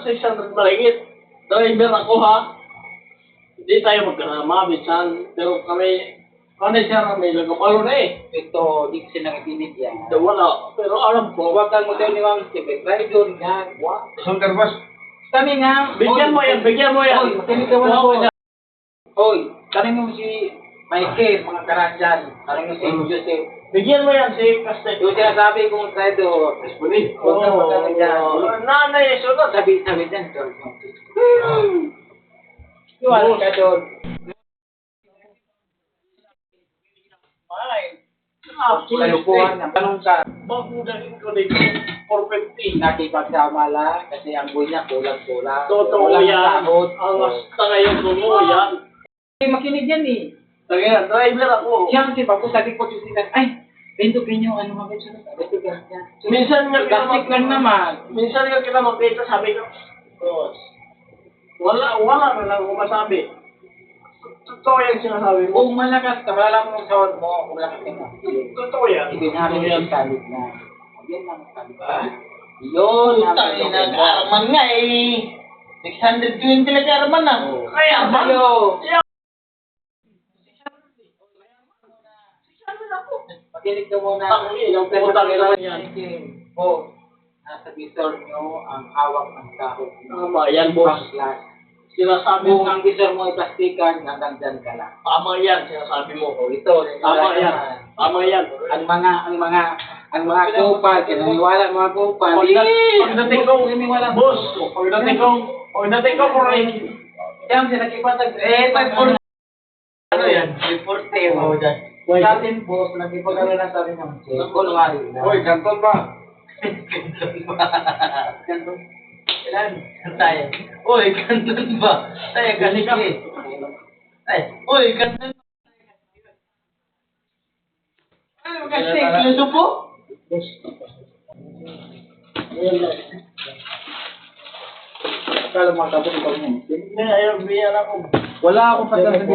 sa 600 malingit. Driver ako ha. Hindi tayo magkasama, minsan. Pero kami, siya may nagkapalo na eh. Ito, di kasi nakikinig yan. Wala. Pero alam ko, Huwag kang model ni Ma'am Steve. Driver yan. What? Sultan boss. Kami nga. bigyan mo yan, bigyan mo yan. Hoy, makinig ka muna po. Hoy, kami mo si Michael, mga karanjan. Kami mo si Joseph. Bigyan mo yan si Castel. Yung sinasabi kong traidor. Huwag kang magkano dyan. Nanay, sunod. Sabi dyan. Yung ano ka doon. Kalupuhan ng tanong ka. Bagudahin ko dito. 450. Nakipagsama lang kasi ang buhay niya kulang-kulang. Totoo yan. Ang hasta ngayon totoo yan. Makinig yan eh. Tagay, driver ako. Siya kasi bago sabi ko sila, ay, bento pinyo, ano mga beso na sabi ko ganyan. Minsan nga Plastic lang naman. Minsan nga kita magkita, sabi ko, boss, wala na lang ako masabi. Totoo yan sinasabi mo. Kung malakas ka, wala mo sa sahod mo, kung malakas ka. Totoo yan. Ibinari yung salit na. Yan lang salit na. Yun, Tayo nag-araman nga eh. 620 nag-araman na. Kaya ba? Makinig ka muna. Yung putang ina yan. Po, nasa visor nyo ang hawak ng dahon. Tama yan, boss. Pangklas. Sinasabi Kung mo. ang visor mo ay plastikan, hanggang dyan ka lang. Tama yan, sinasabi mo. O ito, Tama yan. Tama yan. ang mga kupal, kinaniwala mga kupal. Pagdating ko, kinaniwala. boss, pagdating ko, correct. Siyang sila kipatag, ano yan? Reporte mo dyan. Sa atin po, nagkipagano na sa atin ng kunwari na. Hoy, kanton ba? Kanton. Ilan? Tayo. Uy, kanton ba? Tayo kasi kami. Uy, kanton ba? Ano kasi, kluso po? Kala mga tapos ikaw mo. Hindi, ayaw biyan ako. Wala akong pagkasabi.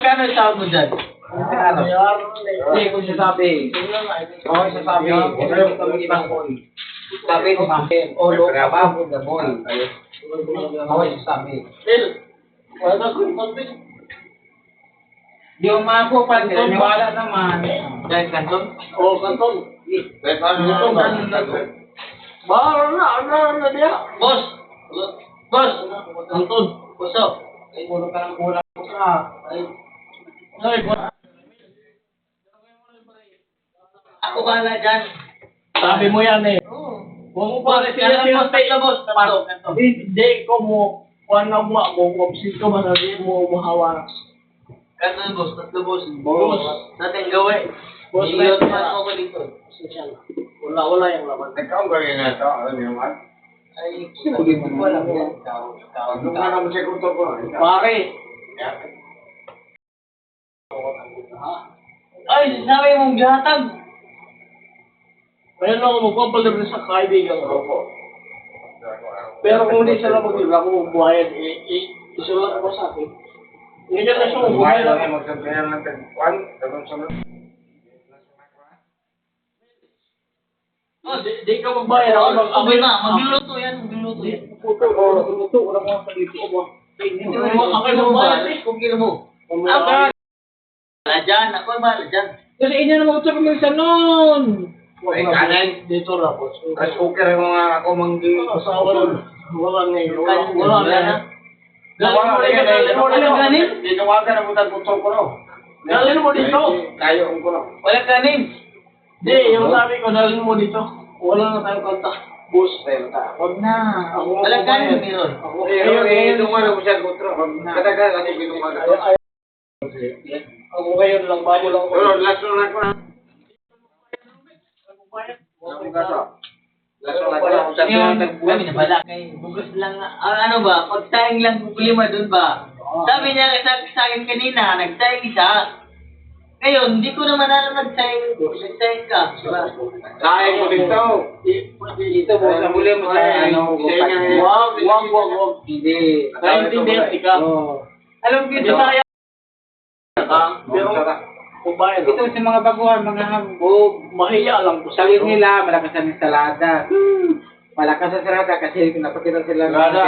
Kano yung tawag mo dyan? Ano? Hindi, kung sasabi. Okay, sasabi. Ano kami ibang boy? Sabi ko sa akin, olo, kababo, gabon. Okay, sasabi. Phil, wala ko yung pagpil. Di mo makupal, wala naman. Dahil kanton? Oo, kanton. Kahit ano Bahala na diya. Boss! Boss! Kanton. Puso! Ay, puro ka ng kulang ko sa. Ako bahala dyan. Sabi mo yan eh. Kung mo pare siya siya boss. hindi ko mo kuan na mo kung obsessed ko masabi mo mahawa. Kanton boss, tatlo boss. Boss. Natin gawin. Boss, Iyon may- man ako dito. Wala yung laman. Ikaw ba rin na ito? Alam niyo naman? Ay, hindi mo alam yan. Ano nga naman siya kung ito po? Pare. Ay, sabi mong gatag. Mayroon ako magpapalibre sa kaibigan ko. Pero kung hindi sila mag-ibig ako magbuhayan, isulat ko sa akin. Hindi ka na siya magbuhayan. Kumain lang magsabihan ng tagpuan. Tapos sa Di ka magbayad ako Okay na, magluluto yan. Puto o luto ko lang mga salito ko. Hindi mo magbayad eh. Kung kilo mo. Ako, wala dyan. Ako wala dyan. Kasi inyo na mag-usap kami sa noon. Ay, kanin. Dito na po. As okay mo nga ako manggi. Asawa nun. Wala na yun. Wala na. Galin mo dito. Dinawagan na butan kutong ko no. Galin mo dito. Tayo ang kuno. Wala kanin. Hindi, yung sabi ko, dalhin mo dito. Wala na tayong kanta. Bus. Huwag na. Wala kanin meron. Eh, dumalo ko siya kutro. Kadagal ako binumaga. Ako ngayon lang, bago lang ako. Pero laso na ko na. Laso na ko na. Sabi yung kami na bala kay bugos lang. Ano ba? Pagsaing lang problema dun ba? Sabi niya sa akin kanina, nagsaing isa. Ngayon, hindi ko naman alam nagsaing ka. Sayang mo dito. Dito mo, sa muli mo sa ano. Wag. Hindi. Naintindihan ka. Alam ko Hindi ito. kaya. Pero, kung bayad Ito sa mga baguhan, mga hambog. mahiya lang ko Sabi nila, malakas ang salada. Malakas sa sarada kasi napakita sila Sarada.